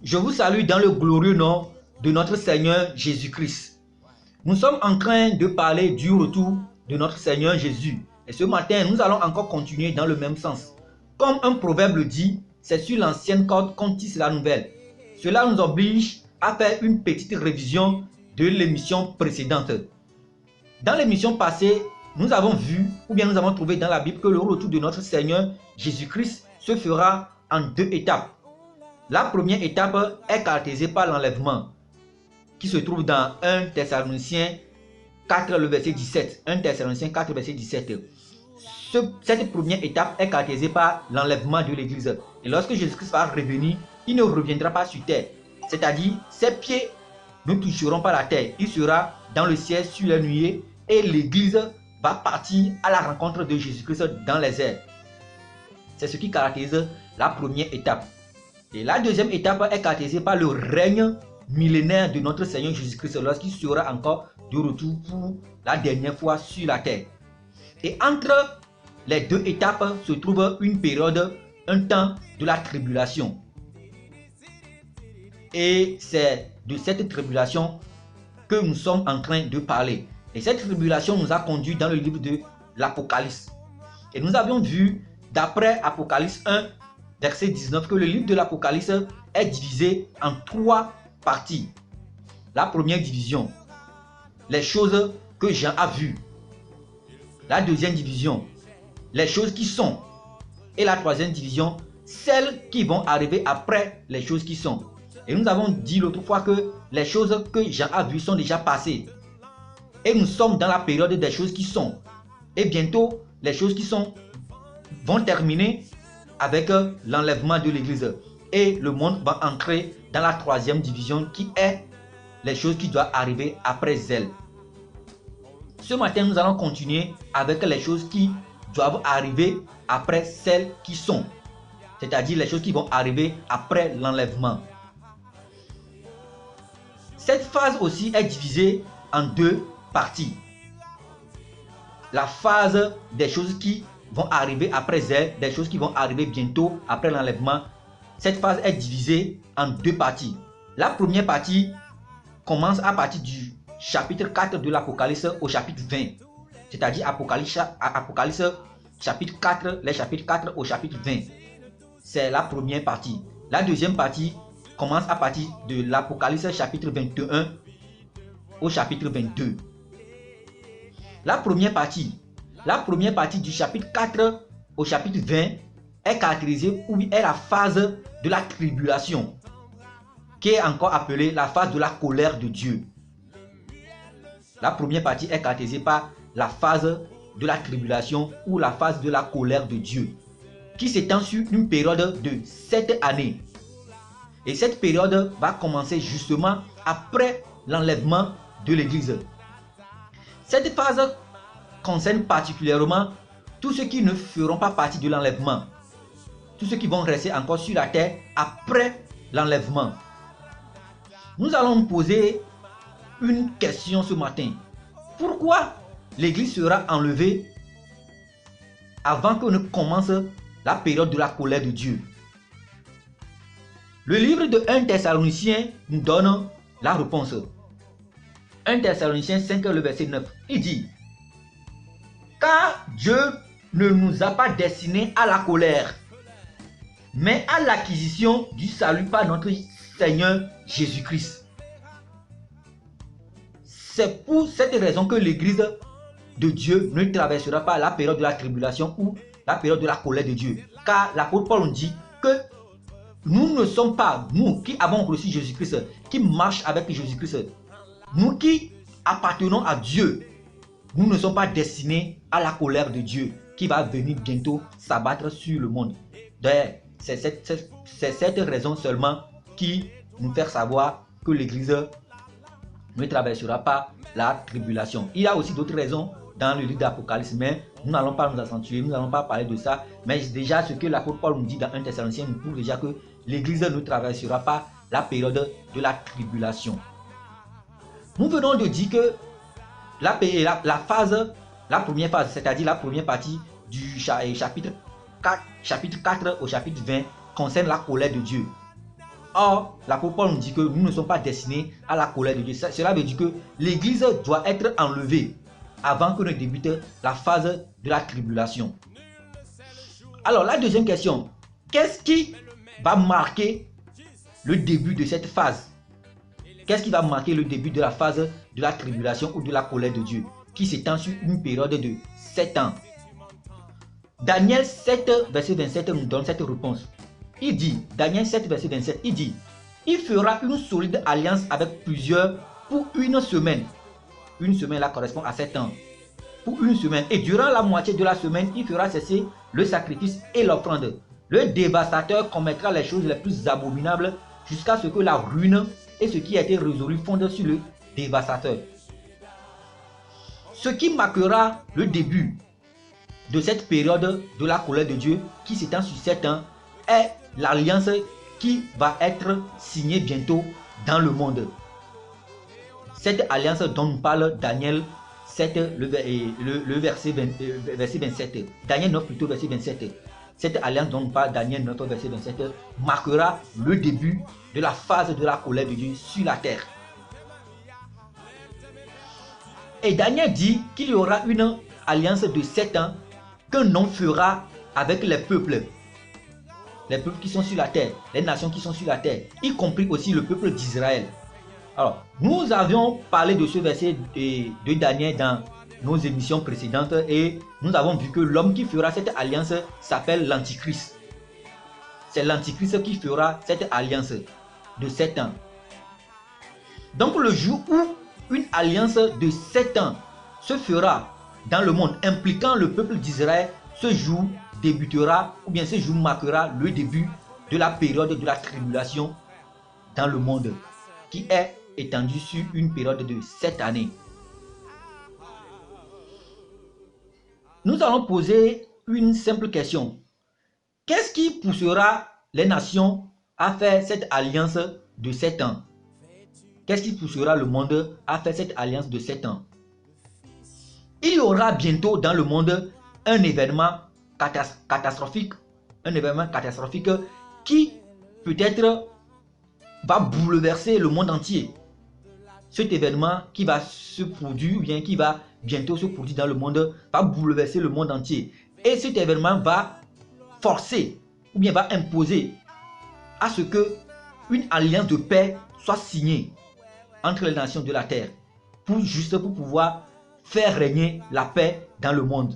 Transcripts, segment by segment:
Je vous salue dans le glorieux nom de notre Seigneur Jésus-Christ. Nous sommes en train de parler du retour de notre Seigneur Jésus. Et ce matin, nous allons encore continuer dans le même sens. Comme un proverbe le dit, c'est sur l'ancienne corde qu'on tisse la nouvelle. Cela nous oblige à faire une petite révision de l'émission précédente. Dans l'émission passée, nous avons vu, ou bien nous avons trouvé dans la Bible que le retour de notre Seigneur Jésus-Christ se fera en deux étapes. La première étape est caractérisée par l'enlèvement, qui se trouve dans 1 Thessaloniciens 4, le verset 17. 1 Thessaloniciens 4, verset 17. Cette première étape est caractérisée par l'enlèvement de l'Église. Et lorsque Jésus-Christ va revenir, il ne reviendra pas sur terre. C'est-à-dire, ses pieds ne toucheront pas la terre. Il sera dans le ciel sur les nuées et l'Église va partir à la rencontre de Jésus-Christ dans les airs. C'est ce qui caractérise la première étape. Et la deuxième étape est caractérisée par le règne millénaire de notre Seigneur Jésus-Christ lorsqu'il sera encore de retour pour la dernière fois sur la terre. Et entre les deux étapes se trouve une période, un temps de la tribulation. Et c'est de cette tribulation que nous sommes en train de parler. Et cette tribulation nous a conduit dans le livre de l'Apocalypse. Et nous avions vu, d'après Apocalypse 1, verset 19, que le livre de l'Apocalypse est divisé en trois parties. La première division, les choses que Jean a vues. La deuxième division, les choses qui sont. Et la troisième division, celles qui vont arriver après les choses qui sont. Et nous avons dit l'autre fois que les choses que Jean a vues sont déjà passées. Et nous sommes dans la période des choses qui sont. Et bientôt, les choses qui sont vont terminer avec l'enlèvement de l'Église. Et le monde va entrer dans la troisième division qui est les choses qui doivent arriver après elle. Ce matin, nous allons continuer avec les choses qui doivent arriver après celles qui sont. C'est-à-dire les choses qui vont arriver après l'enlèvement. Cette phase aussi est divisée en deux parties. La phase des choses qui vont arriver après elle, des choses qui vont arriver bientôt après l'enlèvement. Cette phase est divisée en deux parties. La première partie commence à partir du chapitre 4 de l'Apocalypse au chapitre 20. C'est-à-dire Apocalypse chapitre 4, les chapitres 4 au chapitre 20. C'est la première partie. La deuxième partie commence à partir de l'Apocalypse chapitre 21 au chapitre 22. La première partie du chapitre 4 au chapitre 20 est caractérisée ou est la phase de la tribulation, qui est encore appelée la phase de la colère de Dieu. La première partie est caractérisée par la phase de la tribulation ou la phase de la colère de Dieu, qui s'étend sur une période de 7 années. Et cette période va commencer justement après l'enlèvement de l'Église. Cette phase concerne particulièrement tous ceux qui ne feront pas partie de l'enlèvement, tous ceux qui vont rester encore sur la terre après l'enlèvement. Nous allons nous poser une question ce matin. Pourquoi l'Église sera enlevée avant que ne commence la période de la colère de Dieu? Le livre de 1 Thessaloniciens nous donne la réponse. 1 Thessaloniciens 5, le verset 9. Il dit: car Dieu ne nous a pas destinés à la colère, mais à l'acquisition du salut par notre Seigneur Jésus-Christ. C'est pour cette raison que l'Église de Dieu ne traversera pas la période de la tribulation ou la période de la colère de Dieu. Car l'apôtre Paul nous dit que nous ne sommes pas, nous qui avons reçu Jésus-Christ, qui marchent avec Jésus-Christ, nous qui appartenons à Dieu, nous ne sommes pas destinés à la colère de Dieu qui va venir bientôt s'abattre sur le monde. D'ailleurs, c'est cette raison seulement qui nous fait savoir que l'Église ne traversera pas la tribulation. Il y a aussi d'autres raisons dans le livre d'Apocalypse, mais nous n'allons pas nous accentuer, nous n'allons pas parler de ça. Mais déjà, ce que l'apôtre Paul nous dit dans 1 Thessaloniciens nous prouve déjà que l'Église ne traversera pas la période de la tribulation. Nous venons de dire que la première phase, c'est-à-dire la première partie du chapitre 4, chapitre 4 au chapitre 20 concerne la colère de Dieu. Or, l'apôtre Paul nous dit que nous ne sommes pas destinés à la colère de Dieu. Cela veut dire que l'église doit être enlevée avant que ne débute la phase de la tribulation. Alors, la deuxième question, qu'est-ce qui va marquer le début de cette phase? Qu'est-ce qui va marquer le début de la phase de la tribulation ou de la colère de Dieu qui s'étend sur une période de 7 ans? Daniel 7, verset 27 nous donne cette réponse. Il dit, Daniel 7, verset 27, il dit, il fera une solide alliance avec plusieurs pour une semaine. Une semaine là correspond à 7 ans. Pour une semaine. Et durant la moitié de la semaine, il fera cesser le sacrifice et l'offrande. Le dévastateur commettra les choses les plus abominables jusqu'à ce que la ruine et ce qui a été résolu fondent sur le dévastateur. Ce qui marquera le début de cette période de la colère de Dieu qui s'étend sur 7 ans est l'alliance qui va être signée bientôt dans le monde. Cette alliance dont nous parle Daniel 7, le verset 27. Daniel 9 plutôt, verset 27. Cette alliance dont nous parle Daniel 9, verset 27 marquera le début de la phase de la colère de Dieu sur la terre. Et Daniel dit qu'il y aura une alliance de 7 ans qu'un homme fera avec les peuples qui sont sur la terre, les nations qui sont sur la terre, y compris aussi le peuple d'Israël. Alors, nous avions parlé de ce verset de Daniel dans nos émissions précédentes et nous avons vu que l'homme qui fera cette alliance s'appelle l'Antichrist. C'est l'Antichrist qui fera cette alliance de 7 ans. Donc le jour où une alliance de 7 ans se fera dans le monde impliquant le peuple d'Israël, ce jour débutera, ou bien ce jour marquera le début de la période de la tribulation dans le monde, qui est étendue sur une période de 7 années. Nous allons poser une simple question. Qu'est-ce qui poussera les nations à faire cette alliance de 7 ans? Qu'est-ce qui poussera le monde à faire cette alliance de 7 ans? Il y aura bientôt dans le monde un événement catastrophique qui peut-être va bouleverser le monde entier. Cet événement qui va se produire, ou bien qui va bientôt se produire dans le monde, va bouleverser le monde entier. Et cet événement va forcer, ou bien va imposer à ce que une alliance de paix soit signée entre les nations de la terre, pour pouvoir faire régner la paix dans le monde.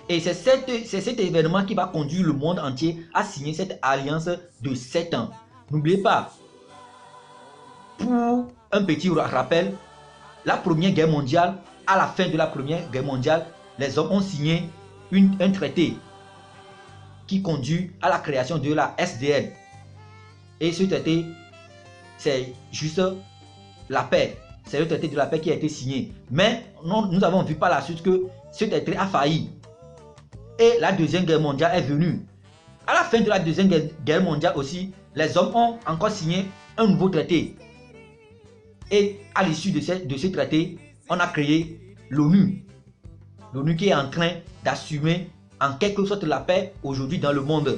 Et c'est cet événement qui va conduire le monde entier à signer cette alliance de 7 ans. N'oubliez pas, pour un petit rappel, la Première Guerre mondiale, à la fin de la Première Guerre mondiale, les hommes ont signé un traité qui conduit à la création de la SDN. Et ce traité, c'est juste la paix. C'est le traité de la paix qui a été signé. Mais nous avons vu par la suite que ce traité a failli. Et la Deuxième Guerre mondiale est venue. À la fin de la Deuxième Guerre mondiale aussi, les hommes ont encore signé un nouveau traité. Et à l'issue de ce traité, on a créé l'ONU. L'ONU qui est en train d'assumer en quelque sorte la paix aujourd'hui dans le monde.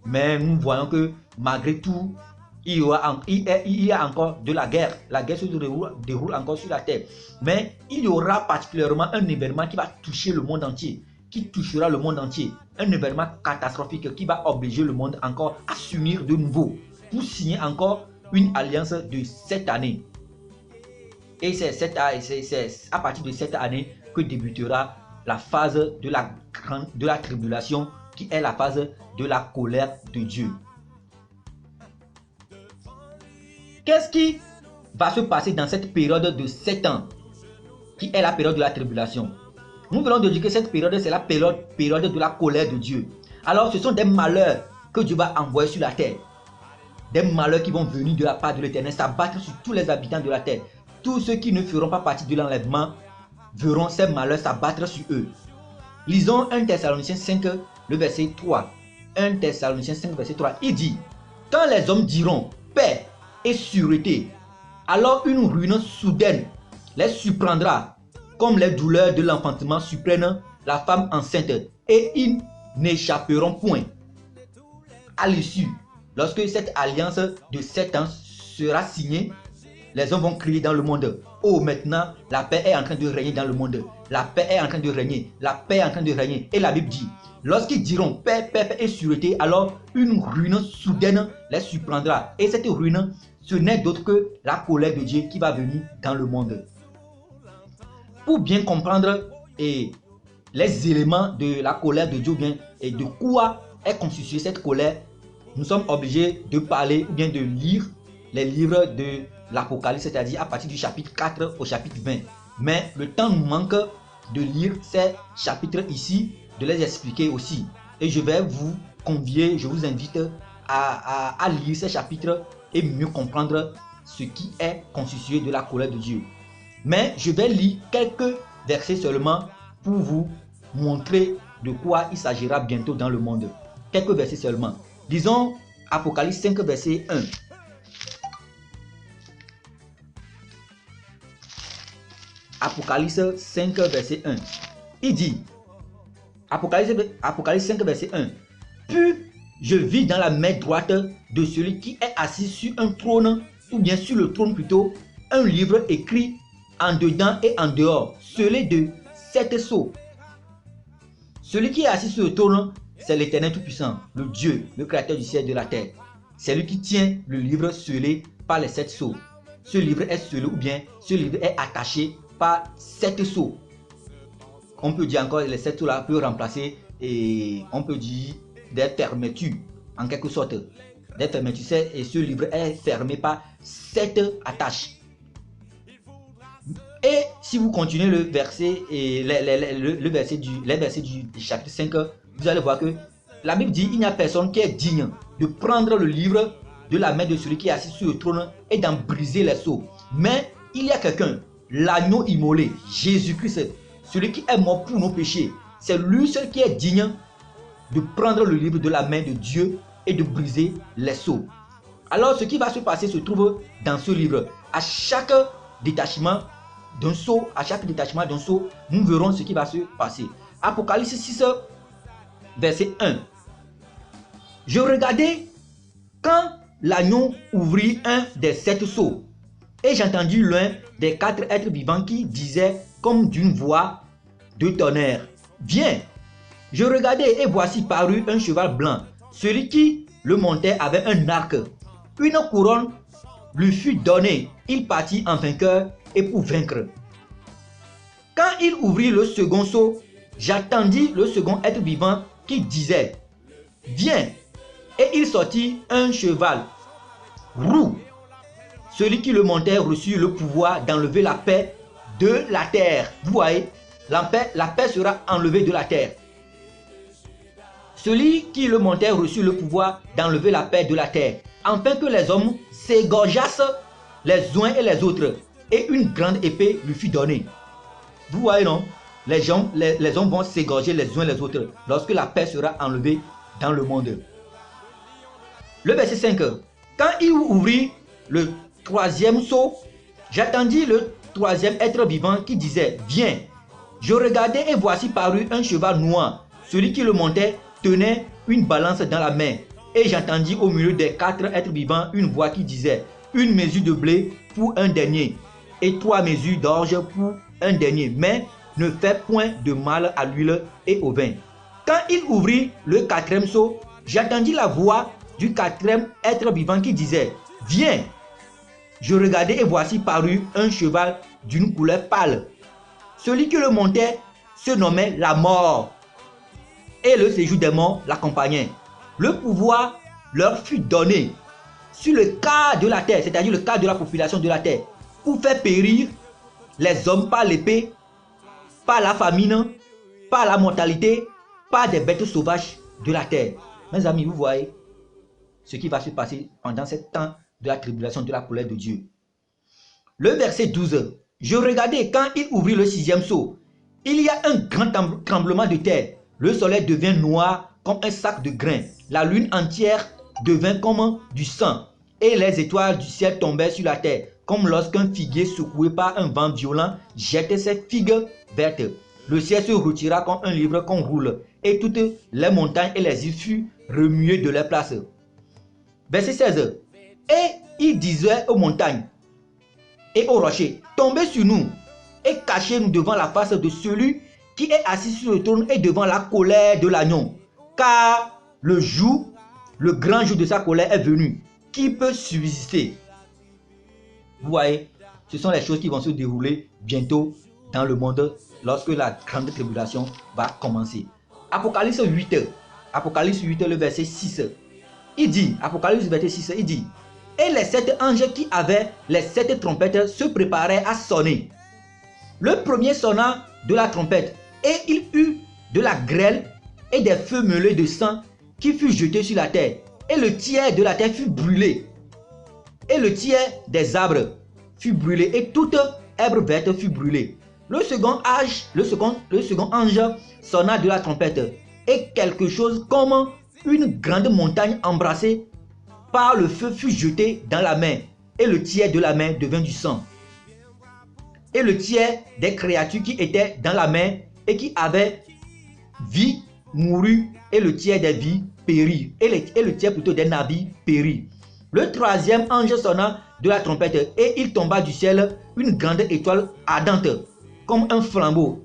Mais nous voyons que malgré tout, il y a encore de la guerre. La guerre se déroule encore sur la terre. Mais il y aura particulièrement un événement qui va toucher le monde entier. Qui touchera le monde entier. Un événement catastrophique qui va obliger le monde encore à s'unir de nouveau. Pour signer encore une alliance de 7 années. Et c'est à partir de cette année que débutera la phase de la tribulation, qui est la phase de la colère de Dieu. Qu'est-ce qui va se passer dans cette période de 7 ans, qui est la période de la tribulation? Nous venons de dire que cette période, c'est la période de la colère de Dieu. Alors, ce sont des malheurs que Dieu va envoyer sur la terre. Des malheurs qui vont venir de la part de l'Éternel, s'abattre sur tous les habitants de la terre. Tous ceux qui ne feront pas partie de l'enlèvement verront ces malheurs s'abattre sur eux. Lisons 1 Thessaloniciens 5, le verset 3. 1 Thessaloniciens 5, verset 3. Il dit, quand les hommes diront paix et sûreté, alors une ruine soudaine les surprendra, comme les douleurs de l'enfantement surprennent la femme enceinte, et ils n'échapperont point. À l'issue, lorsque cette alliance de 7 ans sera signée, les hommes vont crier dans le monde. Oh, maintenant, la paix est en train de régner dans le monde. La paix est en train de régner. La paix est en train de régner. Et la Bible dit, lorsqu'ils diront paix, paix, paix et sûreté, alors une ruine soudaine les surprendra. Et cette ruine, ce n'est d'autre que la colère de Dieu qui va venir dans le monde. Pour bien comprendre les éléments de la colère de Dieu, bien, et de quoi est constituée cette colère, nous sommes obligés de parler ou bien de lire les livres de l'Apocalypse, c'est-à-dire à partir du chapitre 4 au chapitre 20. Mais le temps nous manque de lire ces chapitres ici, de les expliquer aussi. Et je vais vous convier, je vous invite à lire ces chapitres et mieux comprendre ce qui est constitué de la colère de Dieu. Mais je vais lire quelques versets seulement pour vous montrer de quoi il s'agira bientôt dans le monde. Quelques versets seulement. Disons Apocalypse 5 verset 1. Apocalypse 5 verset 1. Il dit, Apocalypse 5 verset 1. Puis je vis dans la main droite de celui qui est assis sur un trône, ou bien sur le trône plutôt, un livre écrit en dedans et en dehors, scellé de 7 sceaux. Celui qui est assis sur le trône, c'est l'Éternel Tout-Puissant, le Dieu, le Créateur du ciel et de la terre. C'est lui qui tient le livre scellé par les 7 sceaux. Ce livre est scellé ou bien ce livre est attaché par 7 sceaux. On peut dire encore les 7 sceaux là peut remplacer et on peut dire des fermetures en quelque sorte. Des fermetures et ce livre est fermé par 7 attaches. Et si vous continuez le verset et les versets du chapitre 5, vous allez voir que la Bible dit il n'y a personne qui est digne de prendre le livre de la main de celui qui est assis sur le trône et d'en briser les sceaux. Mais il y a quelqu'un, l'agneau immolé, Jésus-Christ, celui qui est mort pour nos péchés. C'est lui seul qui est digne de prendre le livre de la main de Dieu et de briser les sceaux. Alors ce qui va se passer se trouve dans ce livre. À chaque détachement d'un sceau, nous verrons ce qui va se passer. Apocalypse 6, verset 1. Je regardais quand l'agneau ouvrit un des 7 sceaux, et j'entendis l'un des 4 êtres vivants qui disait comme d'une voix de tonnerre, viens. Je regardais et voici parut un cheval blanc. Celui qui le montait avait un arc. Une couronne lui fut donnée. Il partit en vainqueur et pour vaincre. Quand il ouvrit le second sceau, j'attendis le second être vivant qui disait, viens. Et il sortit un cheval roux. Celui qui le montait reçut le pouvoir d'enlever la paix de la terre. Vous voyez, la paix sera enlevée de la terre. Celui qui le montait reçut le pouvoir d'enlever la paix de la terre, afin que les hommes s'égorgeassent les uns et les autres, et une grande épée lui fut donnée. Vous voyez, non? Les hommes vont s'égorger les uns les autres lorsque la paix sera enlevée dans le monde. Le verset 5. Quand il ouvrit le troisième sceau, j'attendis le troisième être vivant qui disait, viens. Je regardais et voici parut un cheval noir. Celui qui le montait tenait une balance dans la main. Et j'entendis au milieu des 4 êtres vivants une voix qui disait, une mesure de blé pour un denier et 3 mesures d'orge pour un denier, mais ne fais point de mal à l'huile et au vin. Quand il ouvrit le 4e sceau, j'entendis la voix du 4e être vivant qui disait, viens. Je regardais et voici parut un cheval d'une couleur pâle. Celui qui le montait se nommait la mort, et le séjour des morts l'accompagnait. Le pouvoir leur fut donné sur le quart de la terre, c'est-à-dire le quart de la population de la terre, pour faire périr les hommes par l'épée, par la famine, par la mortalité, par des bêtes sauvages de la terre. Mes amis, vous voyez ce qui va se passer pendant ce temps de la tribulation, de la colère de Dieu. Le verset 12. Je regardais quand il ouvrit le 6e sceau. Il y a un grand tremblement de terre. Le soleil devient noir comme un sac de grains. La lune entière devint comme du sang. Et les étoiles du ciel tombaient sur la terre, comme lorsqu'un figuier secoué par un vent violent jette ses figues vertes. Le ciel se retira comme un livre qu'on roule, et toutes les montagnes et les îles furent remuées de leur place. Verset 16. Et il disait aux montagnes et aux rochers, tombez sur nous et cachez-nous devant la face de celui qui est assis sur le trône et devant la colère de l'agneau. Car le jour, le grand jour de sa colère est venu. Qui peut subsister? Vous voyez, ce sont les choses qui vont se dérouler bientôt dans le monde lorsque la grande tribulation va commencer. Apocalypse 8, le verset 6. Il dit, Apocalypse verset 6, il dit, et les 7 anges qui avaient les 7 trompettes se préparaient à sonner. Le premier sonna de la trompette, et il eut de la grêle et des feux mêlés de sang qui furent jetés sur la terre, et le tiers de la terre fut brûlé, et le tiers des arbres fut brûlé, et toute herbe verte fut brûlée. Le second ange sonna de la trompette, et quelque chose comme une grande montagne embrassée par le feu fut jeté dans la mer, et le tiers de la mer devint du sang. Et le tiers des créatures qui étaient dans la mer et qui avaient vie mourut, et le tiers des vies périt, et le tiers plutôt des navires périt. Le troisième ange sonna de la trompette, et il tomba du ciel une grande étoile ardente, comme un flambeau,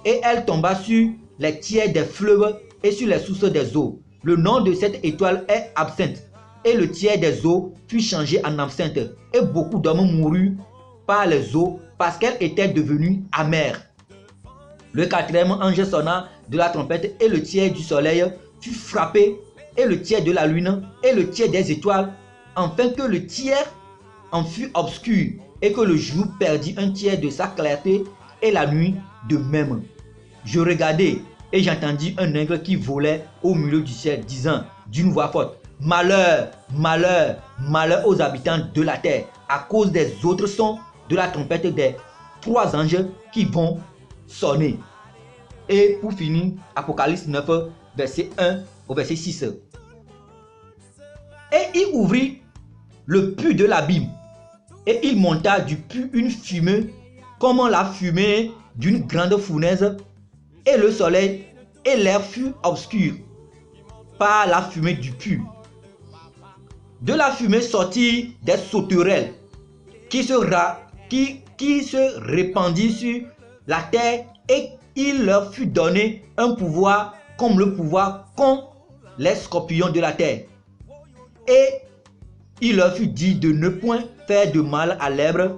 et elle tomba sur les tiers des fleuves et sur les sources des eaux. Le nom de cette étoile est absinthe, et le tiers des eaux fut changé en absinthe, et beaucoup d'hommes moururent par les eaux parce qu'elles étaient devenues amères. Le quatrième ange sonna de la trompette, et le tiers du soleil fut frappé, et le tiers de la lune, et le tiers des étoiles, afin que le tiers en fût obscur, et que le jour perdit un tiers de sa clarté, et la nuit de même. Je regardai, et j'entendis un aigle qui volait au milieu du ciel, disant d'une voix forte, malheur, malheur, malheur aux habitants de la terre, à cause des autres sons de la trompette des 3 anges qui vont sonner. Et pour finir, Apocalypse 9, verset 1 au verset 6. Et il ouvrit le puits de l'abîme, et il monta du puits une fumée, comme la fumée d'une grande fournaise, et le soleil et l'air furent obscurs par la fumée du puits. De la fumée sortit des sauterelles qui se répandit sur la terre, et il leur fut donné un pouvoir comme le pouvoir qu'ont les scorpions de la terre. Et il leur fut dit de ne point faire de mal à l'herbe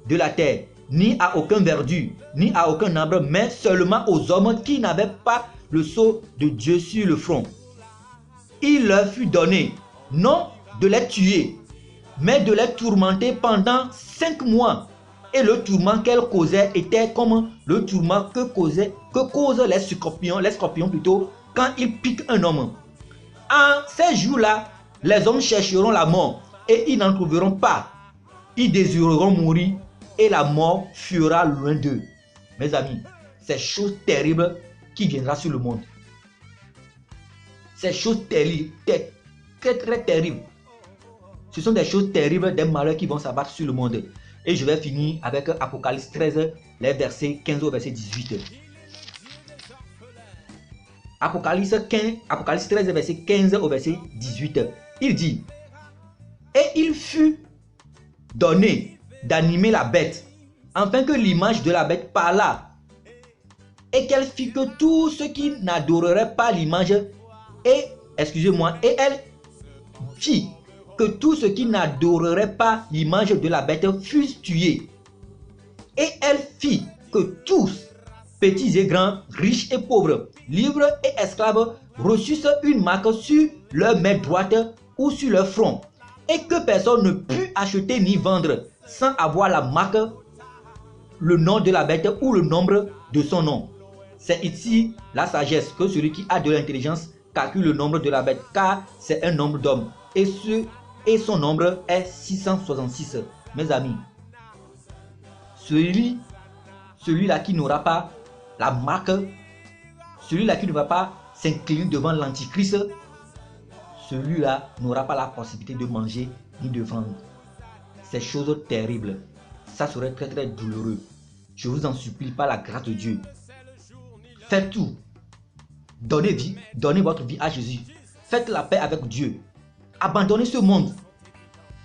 de la terre, ni à aucun verdure, ni à aucun arbre, mais seulement aux hommes qui n'avaient pas le sceau de Dieu sur le front. Il leur fut donné non de les tuer, mais de les tourmenter pendant 5 mois. Et le tourment qu'elles causaient était comme le tourment que causent les scorpions plutôt, quand ils piquent un homme. En ces jours-là, les hommes chercheront la mort, et ils n'en trouveront pas. Ils désireront mourir, et la mort fuira loin d'eux. Mes amis, c'est chose terrible qui viendra sur le monde. C'est chose terrible, très terrible. Ce sont des choses terribles, des malheurs qui vont s'abattre sur le monde. Et je vais finir avec Apocalypse 13, les versets 15 au verset 18. Apocalypse 13, verset 15 au verset 18. Il dit, et il fut donné d'animer la bête, afin que l'image de la bête parlât, et qu'elle fit que tous ceux qui n'adoreraient pas l'image, et elle fit que tous ceux qui n'adoreraient pas l'image de la bête fussent tués. Et elle fit que tous, petits et grands, riches et pauvres, libres et esclaves, reçussent une marque sur leur main droite ou sur leur front, et que personne ne put acheter ni vendre sans avoir la marque, le nom de la bête ou le nombre de son nom. C'est ici la sagesse, que celui qui a de l'intelligence calcule le nombre de la bête, car c'est un nombre d'hommes, et son nombre est 666. Mes amis, celui-là qui n'aura pas la marque, celui-là qui ne va pas s'incliner devant l'antichrist, celui-là n'aura pas la possibilité de manger ni de vendre. C'est chose terrible. Ça serait très douloureux. Je vous en supplie par la grâce de Dieu. Faites tout. Donnez votre vie à Jésus. Faites la paix avec Dieu. Abandonnez ce monde.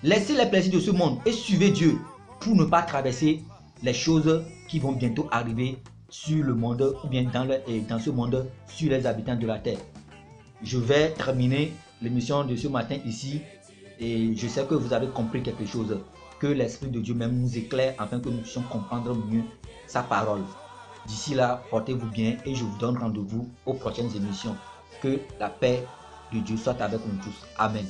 Laissez les plaisirs de ce monde et suivez Dieu pour ne pas traverser les choses qui vont bientôt arriver sur le monde ou bien dans ce monde, sur les habitants de la terre. Je vais terminer l'émission de ce matin ici et je sais que vous avez compris quelque chose, que l'Esprit de Dieu même nous éclaire afin que nous puissions comprendre mieux sa parole. D'ici là, portez-vous bien et je vous donne rendez-vous aux prochaines émissions. Que la paix de Dieu soit avec nous tous. Amen.